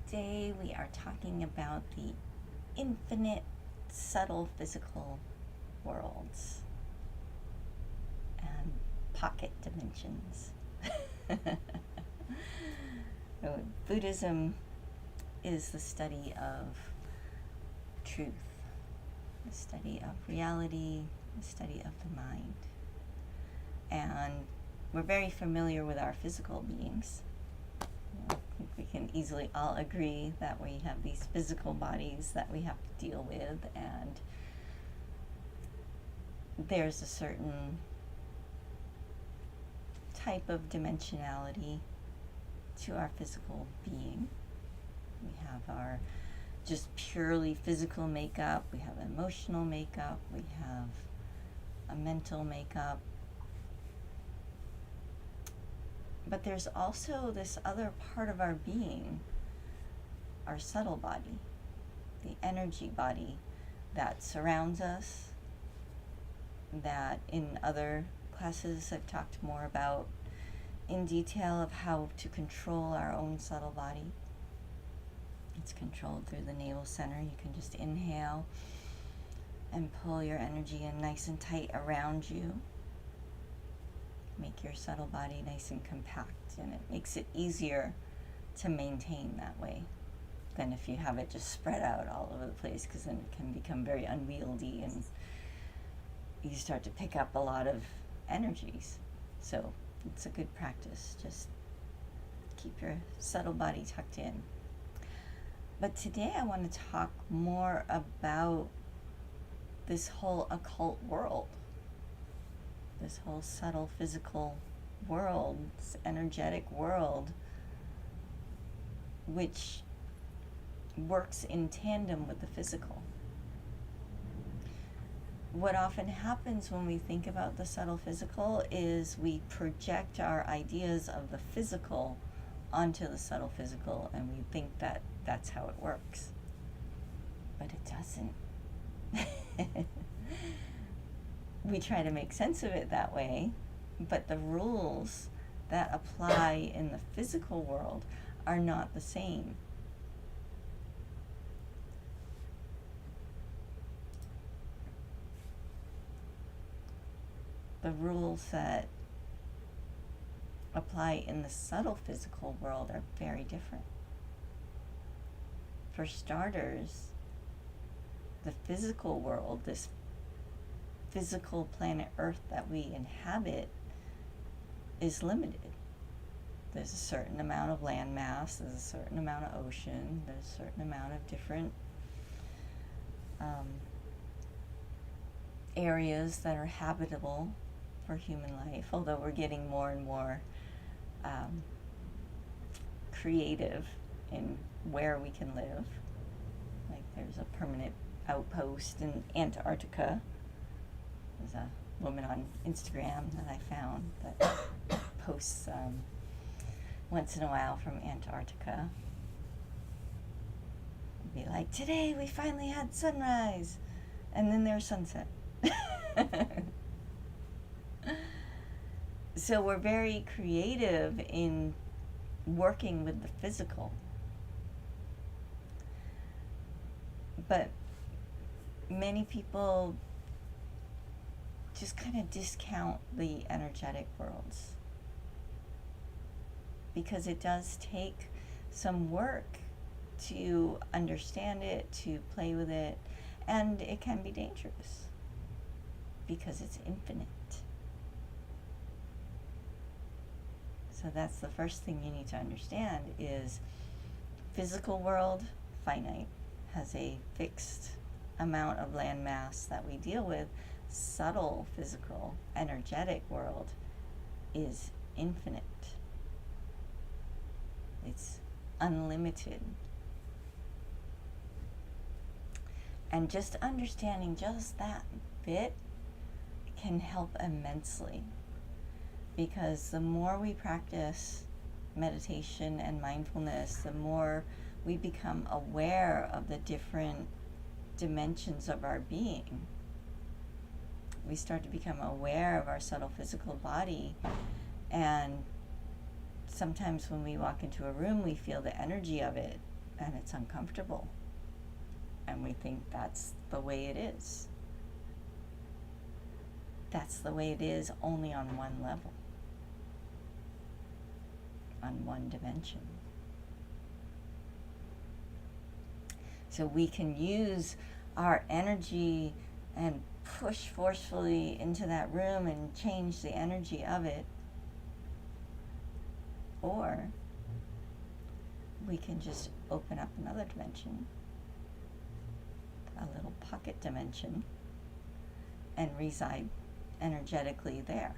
Today we are talking about the infinite, subtle physical worlds and pocket dimensions. Buddhism is the study of truth, the study of reality, the study of the mind. And we're very familiar with our physical beings. I think we can easily all agree that we have these physical bodies that we have to deal with, and there's a certain type of dimensionality to our physical being. We have our just purely physical makeup, we have emotional makeup, we have a mental makeup. But there's also this other part of our being, our subtle body, the energy body that surrounds us, that in other classes I've talked more about in detail of how to control our own subtle body. It's controlled through the navel center. You can just inhale and pull your energy in nice and tight around you. Make your subtle body nice and compact, and it makes it easier to maintain that way than if you have it just spread out all over the place, because then it can become very unwieldy and you start to pick up a lot of energies. So it's a good practice. Just keep your subtle body tucked in. But today I want to talk more about this whole occult world, this whole subtle physical world, this energetic world, which works in tandem with the physical. What often happens when we think about the subtle physical is we project our ideas of the physical onto the subtle physical, and we think that that's how it works. But it doesn't. We try to make sense of it that way, but the rules that apply in the physical world are not the same. The rules that apply in the subtle physical world are very different. For starters, the physical world, this physical planet Earth that we inhabit, is limited. There's a certain amount of land mass, there's a certain amount of ocean, there's a certain amount of different areas that are habitable for human life, although we're getting more and more creative in where we can live. Like there's a permanent outpost in Antarctica. There's a woman on Instagram that I found that posts once in a while from Antarctica. It'd be like, today we finally had sunrise, and then there's sunset. So we're very creative in working with the physical. But many people just kind of discount the energetic worlds, because it does take some work to understand it, to play with it, and it can be dangerous because it's infinite. So that's the first thing you need to understand is physical world, finite, has a fixed amount of land mass that we deal with. Subtle physical energetic world is infinite. It's unlimited. And just understanding just that bit can help immensely, because the more we practice meditation and mindfulness, the more we become aware of the different dimensions of our being. We start to become aware of our subtle physical body, and sometimes when we walk into a room we feel the energy of it, and it's uncomfortable. And we think that's the way it is. That's the way it is only on one level, on one dimension. So we can use our energy and push forcefully into that room and change the energy of it. Or we can just open up another dimension, a little pocket dimension, and reside energetically there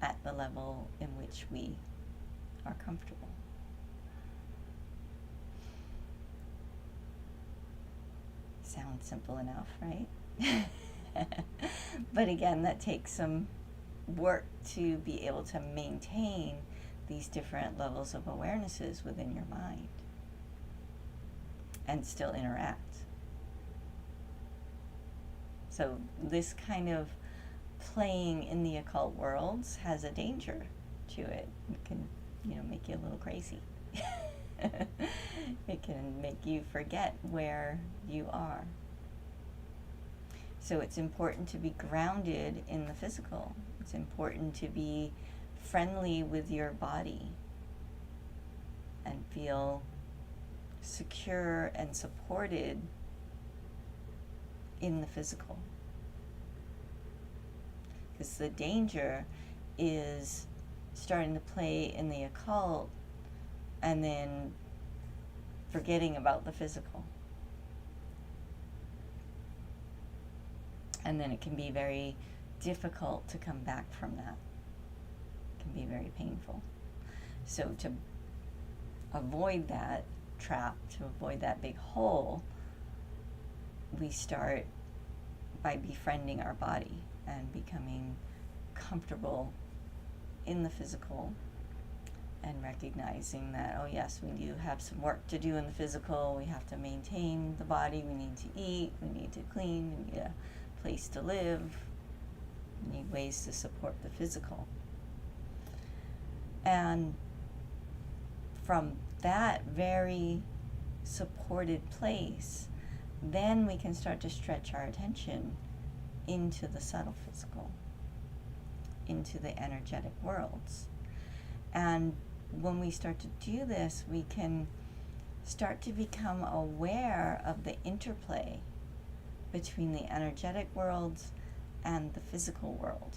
at the level in which we are comfortable. Sounds simple enough, right? But again, that takes some work to be able to maintain these different levels of awarenesses within your mind and still interact. So this kind of playing in the occult worlds has a danger to it. It can, make you a little crazy. It can make you forget where you are. So it's important to be grounded in the physical. It's important to be friendly with your body and feel secure and supported in the physical. Because the danger is starting to play in the occult and then forgetting about the physical. And then it can be very difficult to come back from that. It can be very painful. So to avoid that trap, to avoid that big hole, we start by befriending our body and becoming comfortable in the physical and recognizing that, oh yes, we do have some work to do in the physical. We have to maintain the body. We need to eat. We need to clean. We need a place to live. We need ways to support the physical. And from that very supported place, then we can start to stretch our attention into the subtle physical, into the energetic worlds. And when we start to do this, we can start to become aware of the interplay between the energetic worlds and the physical world.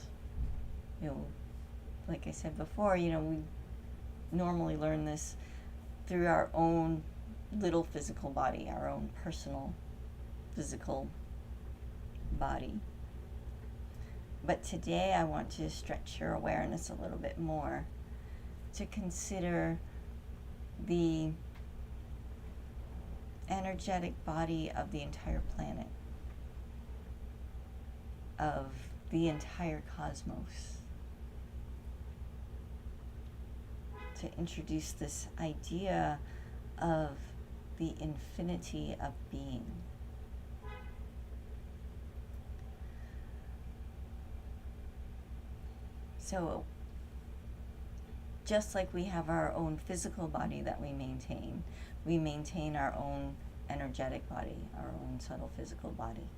Like I said before, we normally learn this through our own little physical body, our own personal physical body. But today I want to stretch your awareness a little bit more to consider the energetic body of the entire planet, of the entire cosmos. To introduce this idea of the infinity of being. So, just like we have our own physical body that we maintain our own energetic body, our own subtle physical body.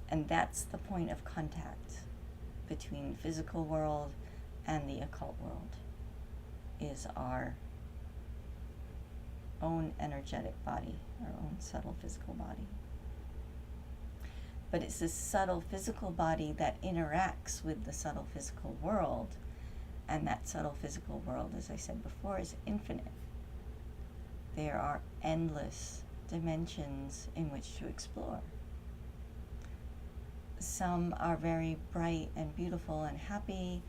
And that's the point of contact between the physical world and the occult world, is our own energetic body, our own subtle physical body. But it's this subtle physical body that interacts with the subtle physical world, and that subtle physical world, as I said before, is infinite. There are endless dimensions in which to explore. Some are very bright and beautiful and happy.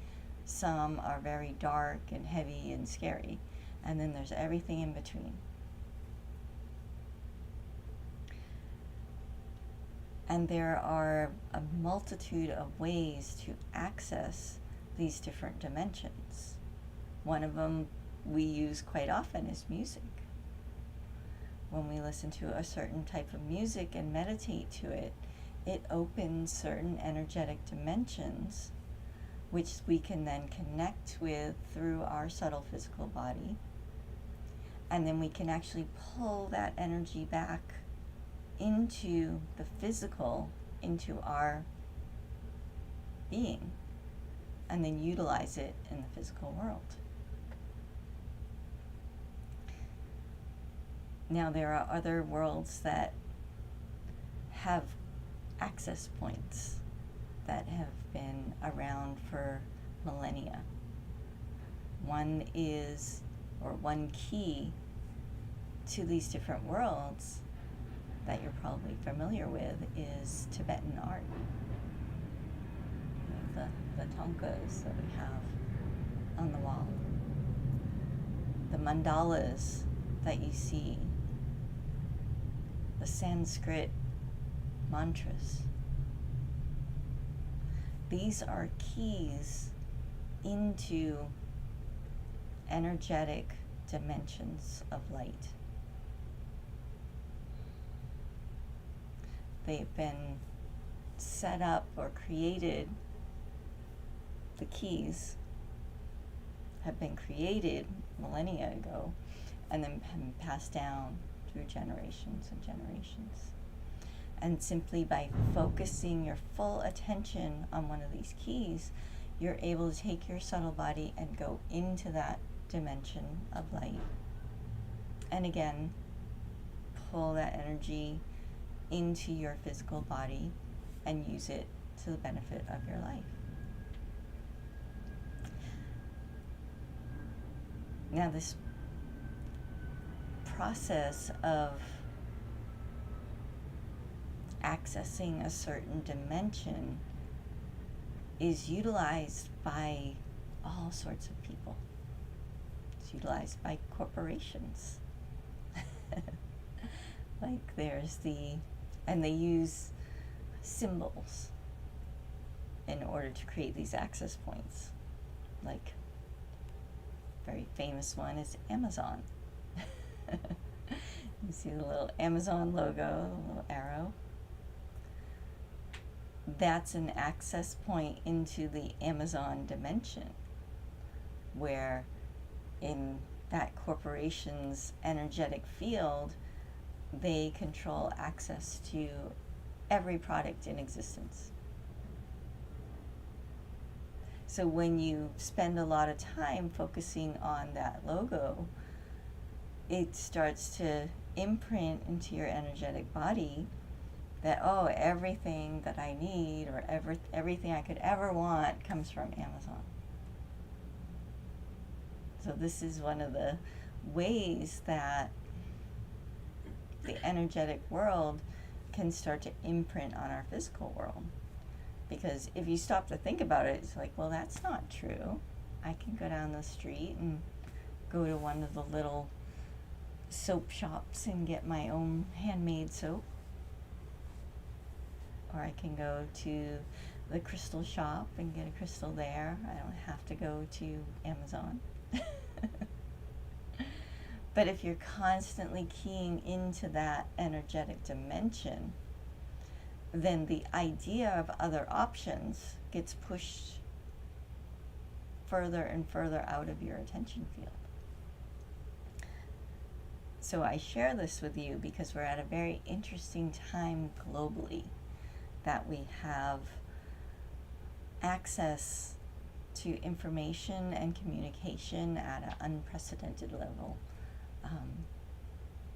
Some are very dark and heavy and scary. And then there's everything in between. And there are a multitude of ways to access these different dimensions. One of them we use quite often is music. When we listen to a certain type of music and meditate to it, it opens certain energetic dimensions which we can then connect with through our subtle physical body. And then we can actually pull that energy back into the physical, into our being, and then utilize it in the physical world. Now, there are other worlds that have access points that have been around for millennia. One key to these different worlds that you're probably familiar with is Tibetan art. The thangkas that we have on the wall, the mandalas that you see, the Sanskrit mantras. These are keys into energetic dimensions of light. They've been set up or created, the keys have been created millennia ago and then been passed down through generations and generations. And simply by focusing your full attention on one of these keys, you're able to take your subtle body and go into that dimension of light. And again, pull that energy into your physical body and use it to the benefit of your life. Now, this process of accessing a certain dimension is utilized by all sorts of people. It's utilized by corporations. Like and they use symbols in order to create these access points. Like, very famous one is Amazon. You see the little Amazon logo, the little arrow. That's an access point into the Amazon dimension, where in that corporation's energetic field, they control access to every product in existence. So when you spend a lot of time focusing on that logo, it starts to imprint into your energetic body that, oh, everything that I need or everything I could ever want comes from Amazon. So this is one of the ways that the energetic world can start to imprint on our physical world. Because if you stop to think about it, it's like, well, that's not true. I can go down the street and go to one of the little soap shops and get my own handmade soap. Or I can go to the crystal shop and get a crystal there. I don't have to go to Amazon. But if you're constantly keying into that energetic dimension, then the idea of other options gets pushed further and further out of your attention field. So I share this with you because we're at a very interesting time globally, that we have access to information and communication at an unprecedented level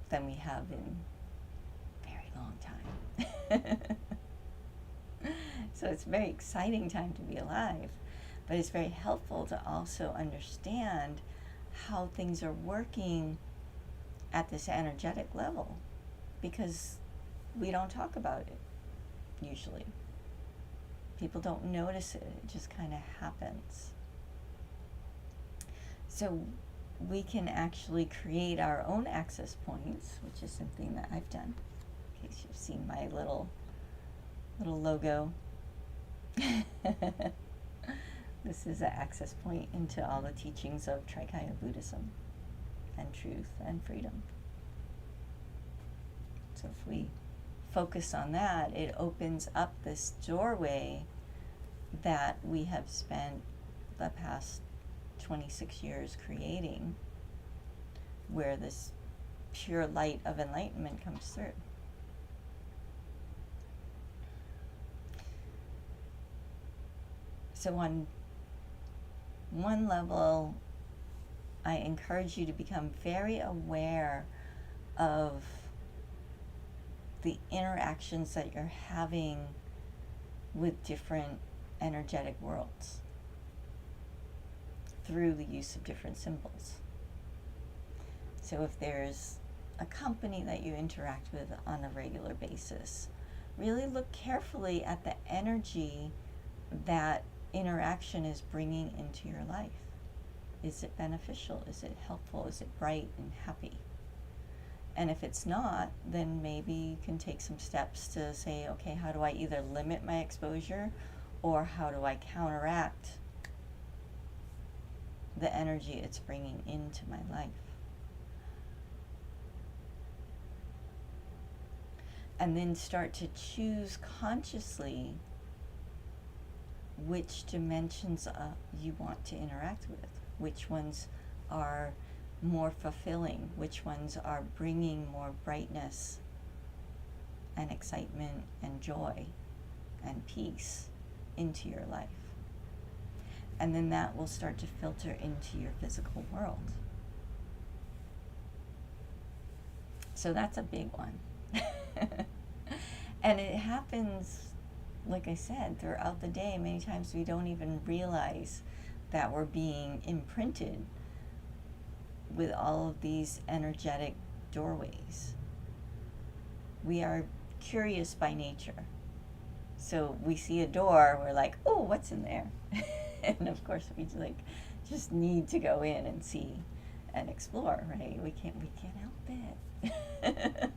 than we have in a very long time. So it's a very exciting time to be alive, but it's very helpful to also understand how things are working at this energetic level, because we don't talk about it usually. People don't notice it. It just kind of happens. So we can actually create our own access points, which is something that I've done. In case you've seen my little logo. This is an access point into all the teachings of Trikaya Buddhism and truth and freedom. So if we focus on that, it opens up this doorway that we have spent the past 26 years creating, where this pure light of enlightenment comes through. So on one level, I encourage you to become very aware of the interactions that you're having with different energetic worlds through the use of different symbols. So if there's a company that you interact with on a regular basis, really look carefully at the energy that interaction is bringing into your life. Is it beneficial? Is it helpful? Is it bright and happy? And if it's not, then maybe you can take some steps to say, okay, how do I either limit my exposure, or how do I counteract the energy it's bringing into my life? And then start to choose consciously which dimensions you want to interact with, which ones are more fulfilling, which ones are bringing more brightness and excitement and joy and peace into your life. And then that will start to filter into your physical world. So that's a big one. And it happens, like I said, throughout the day. Many times we don't even realize that we're being imprinted with all of these energetic doorways. We are curious by nature. So we see a door, we're like, oh, what's in there? And of course we just need to go in and see and explore, right? We can't help it.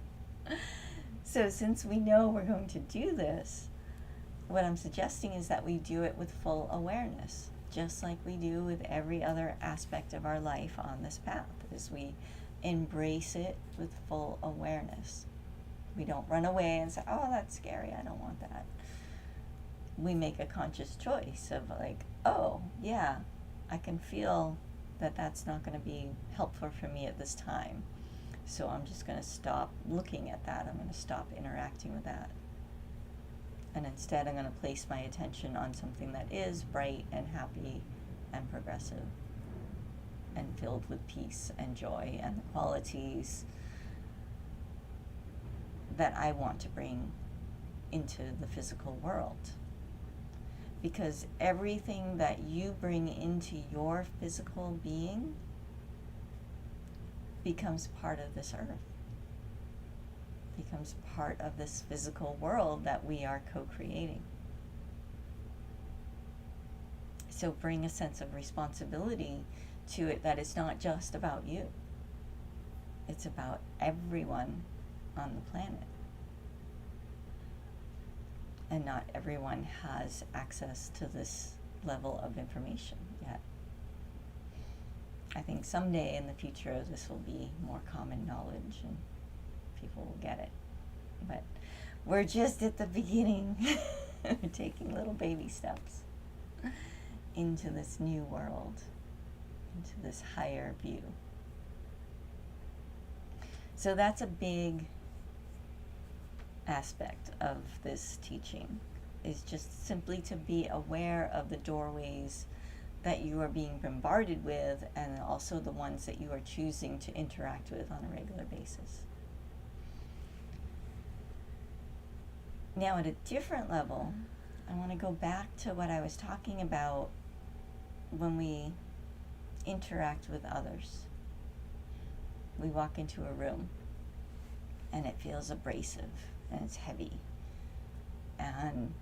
So since we know we're going to do this, what I'm suggesting is that we do it with full awareness, just like we do with every other aspect of our life on this path, is we embrace it with full awareness. We don't run away and say, oh, that's scary, I don't want that. We make a conscious choice of like, oh, yeah, I can feel that that's not going to be helpful for me at this time. So I'm just going to stop looking at that. I'm going to stop interacting with that. And instead, I'm going to place my attention on something that is bright and happy and progressive and filled with peace and joy and the qualities that I want to bring into the physical world. Because everything that you bring into your physical being becomes part of this earth, becomes part of this physical world that we are co-creating. So bring a sense of responsibility to it, that it's not just about you. It's about everyone on the planet. And not everyone has access to this level of information yet. I think someday in the future this will be more common knowledge and people will get it. But we're just at the beginning. We're taking little baby steps into this new world, into this higher view. So that's a big aspect of this teaching, is just simply to be aware of the doorways that you are being bombarded with, and also the ones that you are choosing to interact with on a regular basis. Now at a different level, I want to go back to what I was talking about when we interact with others. We walk into a room and it feels abrasive and it's heavy and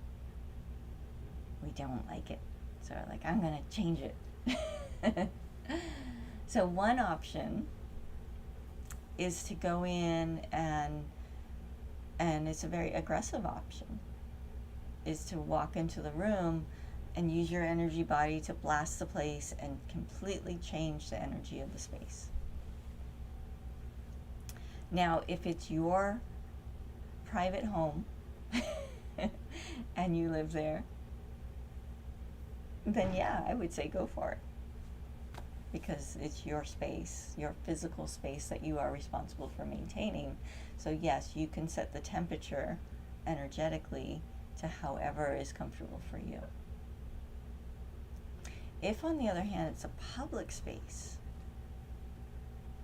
we don't like it. So we're like, I'm going to change it. So one option is to go in and it's a very aggressive option, is to walk into the room and use your energy body to blast the place and completely change the energy of the space. Now, if it's your private home and you live there, then yeah, I would say go for it. Because it's your space, your physical space that you are responsible for maintaining. So yes, you can set the temperature energetically to however is comfortable for you. If, on the other hand, it's a public space,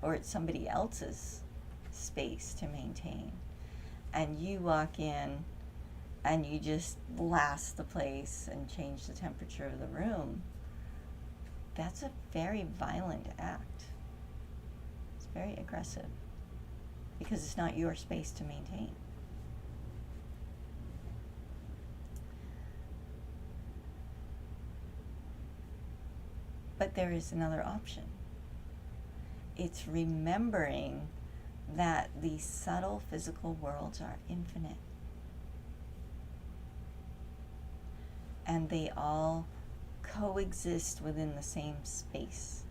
or it's somebody else's space to maintain, and you walk in and you just blast the place and change the temperature of the room, that's a very violent act. It's very aggressive because it's not your space to maintain. But there is another option. It's remembering that these subtle physical worlds are infinite. And they all coexist within the same space.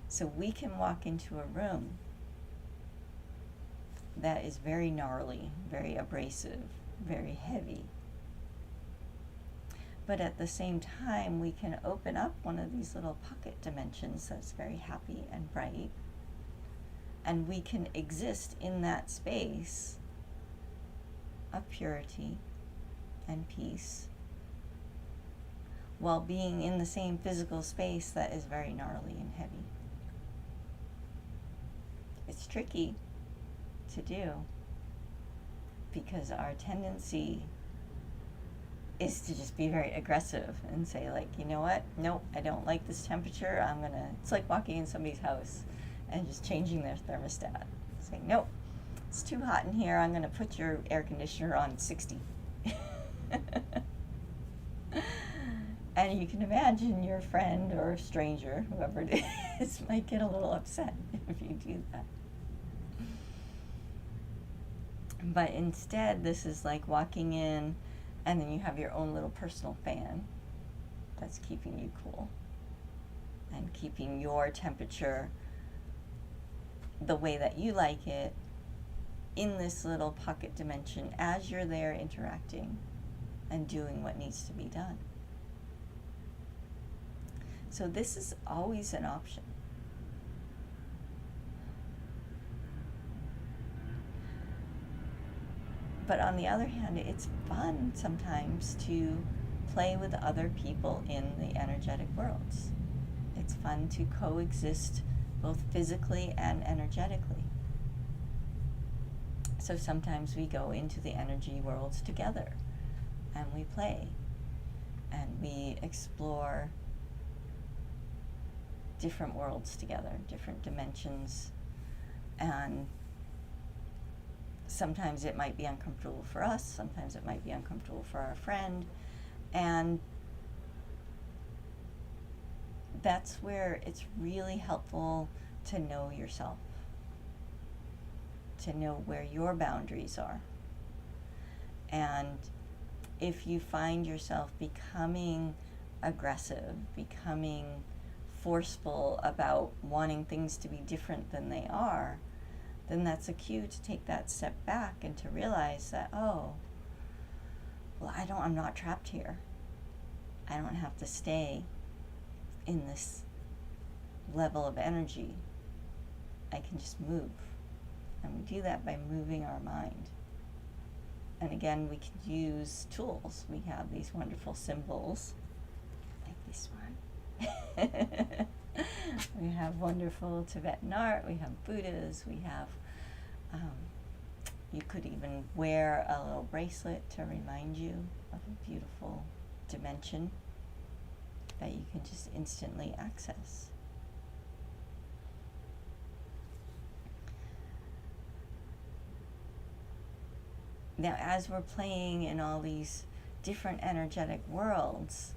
So we can walk into a room that is very gnarly, very abrasive, very heavy. But at the same time, we can open up one of these little pocket dimensions that's very happy and bright, and we can exist in that space of purity and peace while being in the same physical space that is very gnarly and heavy. It's tricky to do because our tendency is to just be very aggressive and say, like, you know what, nope, I don't like this temperature, it's like walking in somebody's house and just changing their thermostat, saying, nope, it's too hot in here, I'm going to put your air conditioner on 60. And you can imagine your friend or stranger, whoever it is, might get a little upset if you do that. But instead, this is like walking in, and then you have your own little personal fan that's keeping you cool and keeping your temperature the way that you like it in this little pocket dimension as you're there interacting and doing what needs to be done. So this is always an option. But on the other hand, it's fun sometimes to play with other people in the energetic worlds. It's fun to coexist both physically and energetically. So sometimes we go into the energy worlds together and we play and we explore different worlds together, different dimensions, and sometimes it might be uncomfortable for us, sometimes it might be uncomfortable for our friend, and that's where it's really helpful to know yourself, to know where your boundaries are. And if you find yourself becoming aggressive, becoming forceful about wanting things to be different than they are, then that's a cue to take that step back and to realize that, oh, well, I'm not trapped here. I don't have to stay in this level of energy. I can just move. And we do that by moving our mind. And again, we can use tools. We have these wonderful symbols, like this one. We have wonderful Tibetan art, we have Buddhas, we have, you could even wear a little bracelet to remind you of a beautiful dimension that you can just instantly access. Now, as we're playing in all these different energetic worlds,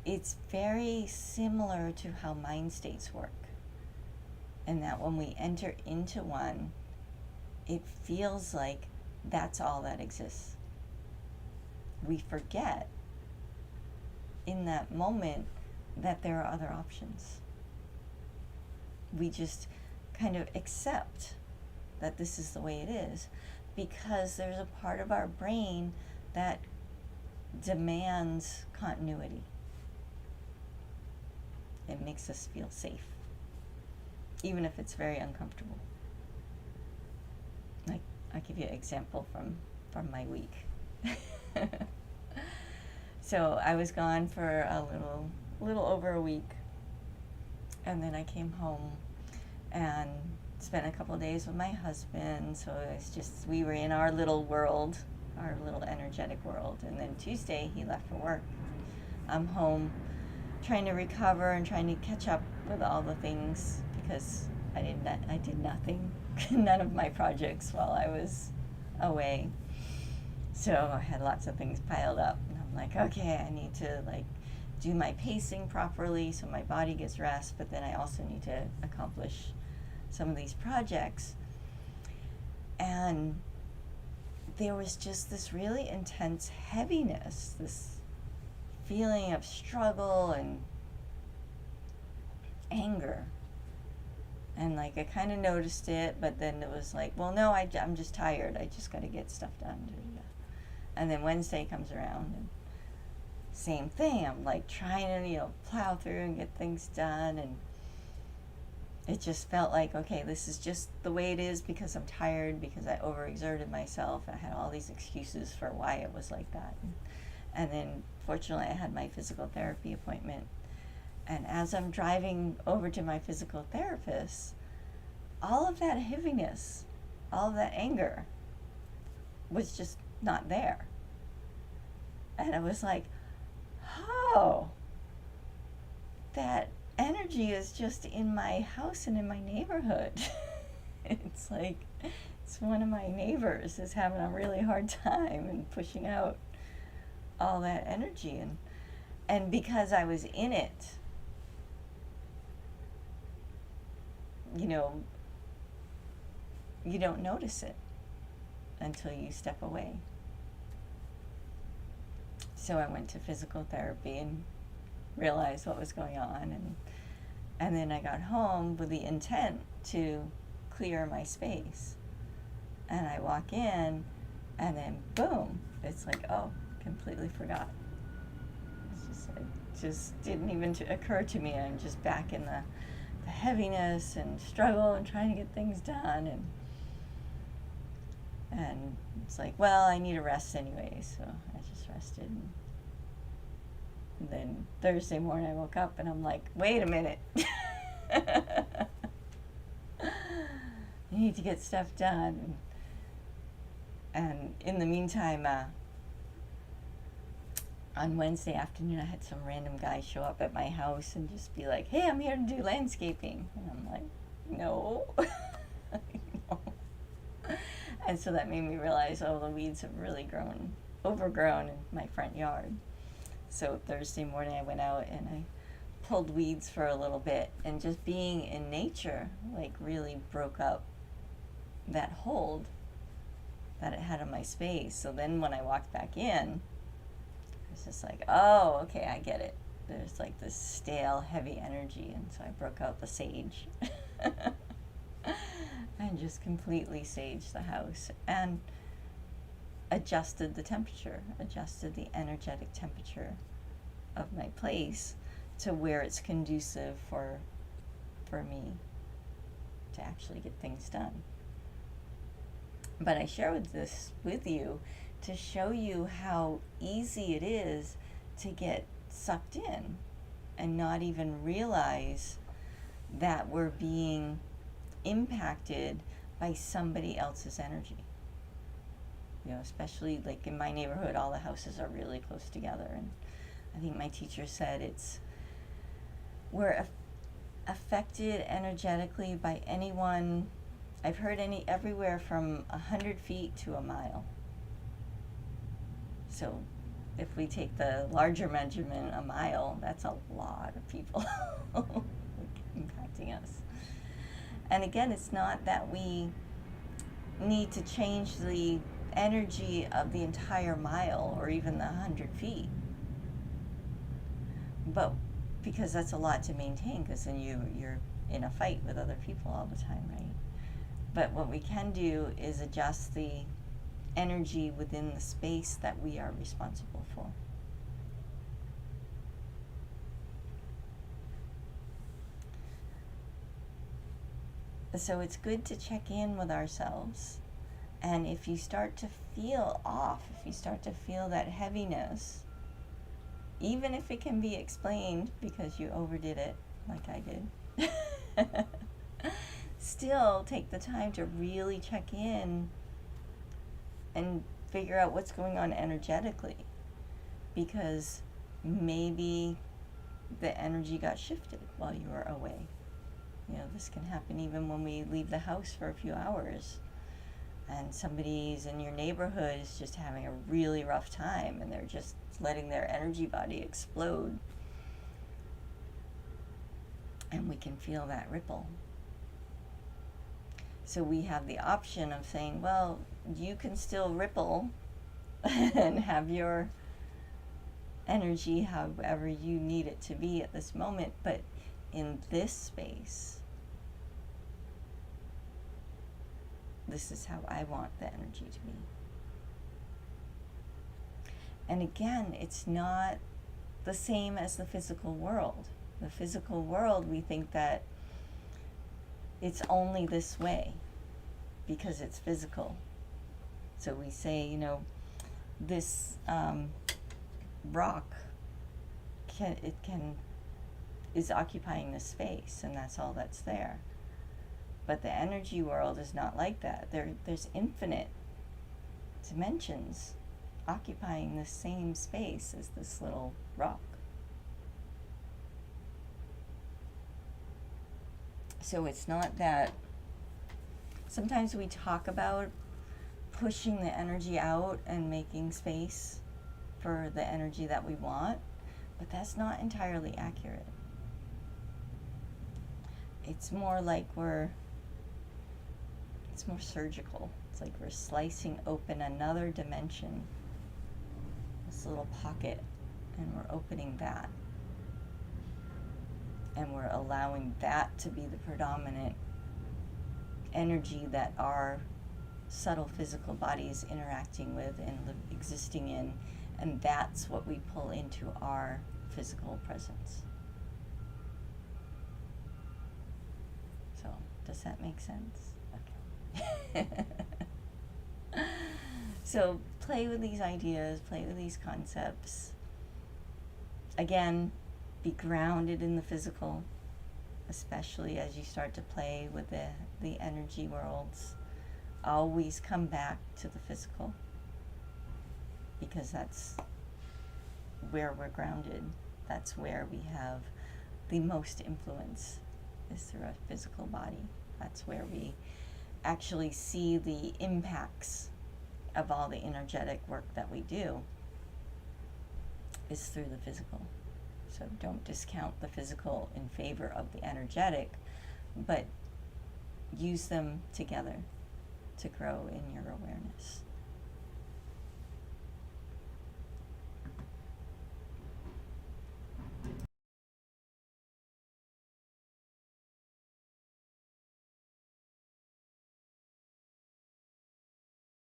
it's very similar to how mind states work. And that when we enter into one, it feels like that's all that exists. We forget in that moment that there are other options. We just kind of accept that this is the way it is. because there's a part of our brain that demands continuity. It makes us feel safe, even if it's very uncomfortable. Like, I'll give you an example from my week. So I was gone for a little over a week, and then I came home and spent a couple of days with my husband. So it's just, we were in our little world, our little energetic world. And then Tuesday he left for work. I'm home trying to recover and trying to catch up with all the things, because I did nothing, none of my projects while I was away. So I had lots of things piled up, and I'm like, okay, I need to like do my pacing properly so my body gets rest, but then I also need to accomplish some of these projects. And there was just this really intense heaviness, this feeling of struggle and anger. And like, I kind of noticed it, but then it was like, well, no, I'm just tired. I just got to get stuff done. And then Wednesday comes around, and same thing. I'm like trying to, plow through and get things done. And it just felt like, okay, this is just the way it is because I'm tired, because I overexerted myself. I had all these excuses for why it was like that. And then fortunately I had my physical therapy appointment. And as I'm driving over to my physical therapist, all of that heaviness, all of that anger was just not there. And I was like, oh, that energy is just in my house and in my neighborhood. It's like, it's one of my neighbors is having a really hard time and pushing out all that energy. And because I was in it, you don't notice it until you step away. So I went to physical therapy and realized what was going on, and then I got home with the intent to clear my space. And I walk in, and then boom, it's like, oh, completely forgot. It's just didn't even occur to me. I'm just back in the heaviness and struggle and trying to get things done, and it's like, well, I need a rest anyway, so I just rested. And then Thursday morning I woke up and I'm like, wait a minute. I need to get stuff done. And in the meantime, on Wednesday afternoon, I had some random guy show up at my house and just be like, hey, I'm here to do landscaping. And I'm like, no. No. And so that made me realize, oh, the weeds have really overgrown in my front yard. So Thursday morning I went out and I pulled weeds for a little bit, and just being in nature like really broke up that hold that it had on my space. So then when I walked back in, it's just like, oh, okay, I get it. There's like this stale, heavy energy, and so I broke out the sage and just completely saged the house and adjusted the temperature, adjusted the energetic temperature of my place to where it's conducive for me to actually get things done. But I share this with you to show you how easy it is to get sucked in and not even realize that we're being impacted by somebody else's energy. Especially like in my neighborhood, all the houses are really close together, and I think my teacher said we're affected energetically by anyone. I've heard everywhere from 100 feet to a mile. So if we take the larger measurement, a mile, that's a lot of people impacting us. And again, it's not that we need to change the energy of the entire mile or even the 100 feet. But because that's a lot to maintain, because then you're in a fight with other people all the time, right? But what we can do is adjust the energy within the space that we are responsible for. So it's good to check in with ourselves. And if you start to feel off, if you start to feel that heaviness, even if it can be explained because you overdid it, like I did, still take the time to really check in and figure out what's going on energetically, because maybe the energy got shifted while you were away. You know, this can happen even when we leave the house for a few hours and somebody's in your neighborhood is just having a really rough time and they're just letting their energy body explode. And we can feel that ripple. So we have the option of saying, well, you can still ripple and have your energy however you need it to be at this moment, but in this space, this is how I want the energy to be. And again, it's not the same as the physical world. The physical world, we think that it's only this way because it's physical. So we say, you know, this rock is occupying this space, and that's all that's there. But the energy world is not like that. There's infinite dimensions occupying the same space as this little rock. So it's not that, sometimes we talk about pushing the energy out and making space for the energy that we want, but that's not entirely accurate. It's more like it's more surgical. It's like we're slicing open another dimension, this little pocket, and we're opening that. And we're allowing that to be the predominant energy that our subtle physical body is interacting with and existing in, and that's what we pull into our physical presence. So, does that make sense? Okay. So, play with these ideas, play with these concepts. Again, be grounded in the physical, especially as you start to play with the energy worlds. Always come back to the physical, because that's where we're grounded. That's where we have the most influence, is through our physical body. That's where we actually see the impacts of all the energetic work that we do, is through the physical. So don't discount the physical in favor of the energetic, but use them together to grow in your awareness.